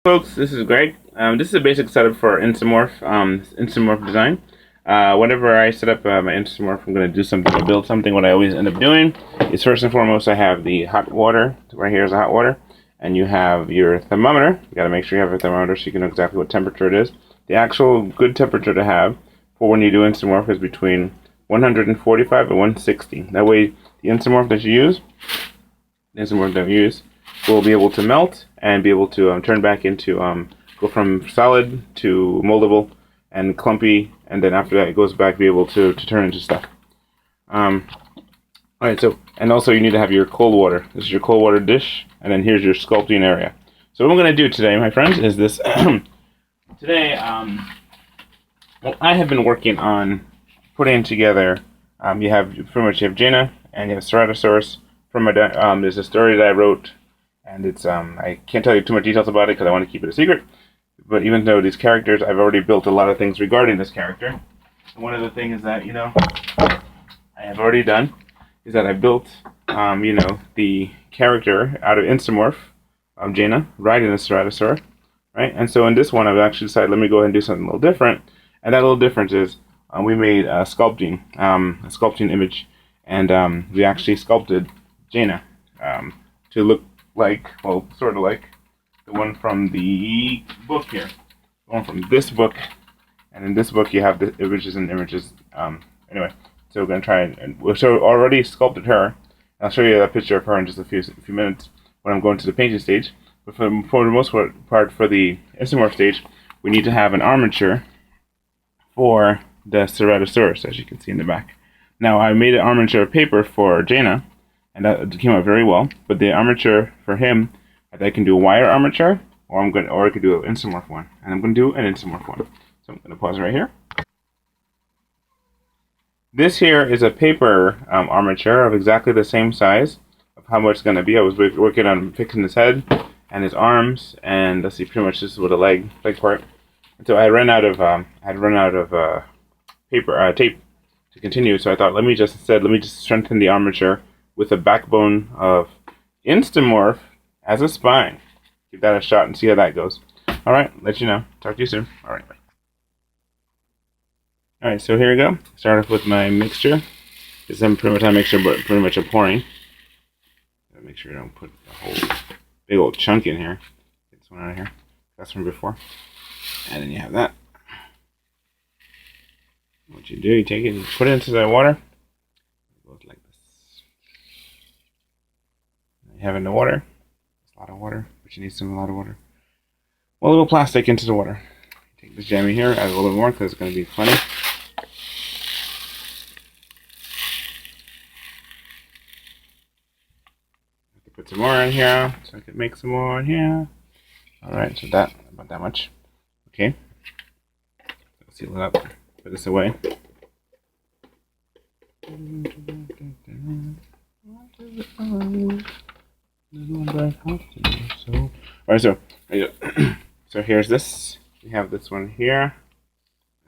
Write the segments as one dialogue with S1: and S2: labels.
S1: Folks, this is Greg. This is a basic setup for Instamorph design. Whenever I set up my Instamorph, I'm going to do something or build something. What I always end up doing is first and foremost, I have the hot water. Right here is the hot water, and you have your thermometer. You got to make sure you have a thermometer so you can know exactly what temperature it is. The actual good temperature to have for when you do Instamorph is between 145 and 160. That way, the Instamorph that you use, will be able to melt and be able to turn back into go from solid to moldable and clumpy, and then after that it goes back be able to turn into stuff. Alright, so and also you need to have your cold water. This is your cold water dish, and then here's your sculpting area. So what I'm going to do today, my friends, is this. Today, well, I have been working on putting together. You have Jaaynah and you have Ceratosaurus. From there's a story that I wrote. And it's I can't tell you too much details about it because I want to keep it a secret. But even though these characters, I've already built a lot of things regarding this character. And one of the things that I have already done is that I built the character out of Instamorph, Jaaynah, riding a Ceratosaur, right? And so in this one, I've actually decided let me go ahead and do something a little different. And that little difference is we made a sculpting image, and we actually sculpted Jaaynah to look like, well, sort of like the one from the book here. The one from this book, and in this book you have the images and images. Anyway, so we're going to try and we've already sculpted her. I'll show you a picture of her in just a few minutes when I'm going to the painting stage. But for the most part, for the Instamorph stage, we need to have an armature for the Ceratosaurus, as you can see in the back. Now, I made an armature of paper for Jaaynah, and that came out very well. But the armature for him, I can do a wire armature, or I could do an Instamorph one, and I'm going to do an Instamorph one. So I'm going to pause right here. This here is a paper armature of exactly the same size of how much it's going to be. I was working on fixing his head and his arms, and let's see, pretty much this is what a leg part. And so I ran out of tape to continue. So I thought, let me just strengthen the armature with a backbone of Instamorph as a spine. Give that a shot and see how that goes. Alright, let you know. Talk to you soon. Alright, bye. Alright, so here we go. Start off with my mixture. This is pretty much a pouring. Gotta make sure you don't put a whole big old chunk in here. Get this one out of here. That's from before. And then you have that. What you do, you take it and put it into the water. It goes like this. You have it in the water. It's a lot of water, but you need a lot of water. Well, a little plastic into the water. Take this jammy here, add a little bit more because it's going to be funny. Have to put some more in here, so I can make some more in here. Alright, so about that much. Okay. Seal it up. Put this away. Alright, so here's this. We have this one here,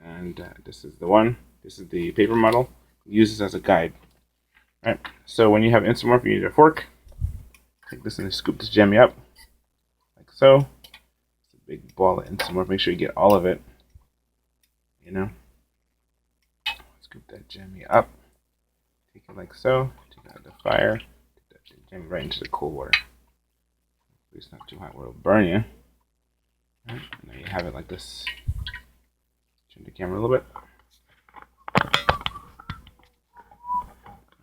S1: and this is the one. This is the paper model. Use this as a guide. Alright, so when you have Instamorph, you need a fork. Take this and scoop this jammy up, like so. It's a big ball of Instamorph. Make sure you get all of it. Scoop that jammy up. Take it like so. Take it out of the fire. Take that jammy right into the cold water. It's not too hot where it'll burn you. Right, and there you have it like this. Turn the camera a little bit.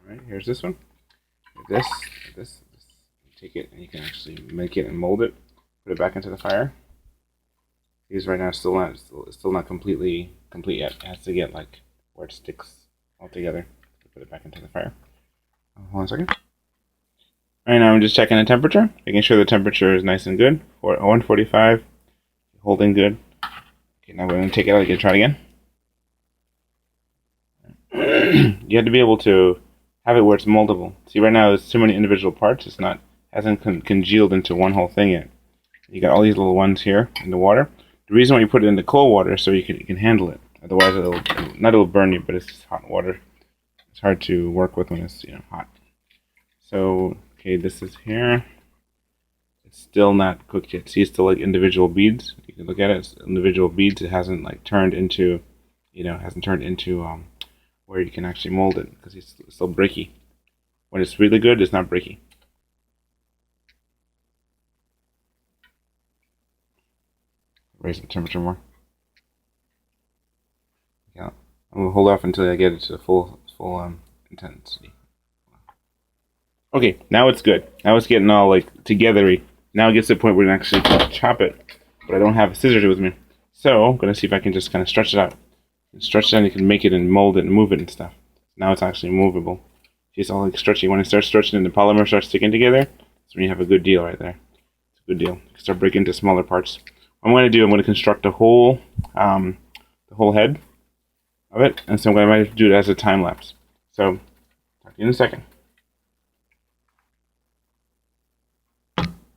S1: Alright, here's this one. This. Take it and you can actually make it and mold it. Put it back into the fire. These right now it's still not completely complete yet. It has to get like where it sticks all together. Put it back into the fire. Hold on a second. Right now I'm just checking the temperature, making sure the temperature is nice and good. 145, holding good. Okay, now we're going to take it out again, try it again. You have to be able to have it where it's moldable. See, right now there's too many individual parts. It's not hasn't congealed into one whole thing yet. You got all these little ones here in the water. The reason why you put it in the cold water is so you can handle it. Otherwise, it'll burn you, but it's just hot water. It's hard to work with when it's hot. So okay, this is here. It's still not cooked yet. See, it's still like individual beads. You can look at it. It's individual beads. It hasn't like turned into, hasn't turned into where you can actually mold it because it's still bricky. When it's really good, it's not bricky. Raise the temperature more. Yeah, I'm gonna hold off until I get it to the full intensity. Okay, now it's good. Now it's getting all like togethery. Now it gets to the point where we can actually chop it, but I don't have a scissors with me. So I'm gonna see if I can just kind of stretch it out. Stretch it out, and you can make it and mold it and move it and stuff. Now it's actually movable. It's all like stretchy. When it starts stretching and the polymer starts sticking together, that's when you have a good deal right there. It's a good deal. You can start breaking into smaller parts. What I'm going to do, I'm going to construct the whole head of it, and so I'm going to do it as a time lapse. So, talk to you in a second.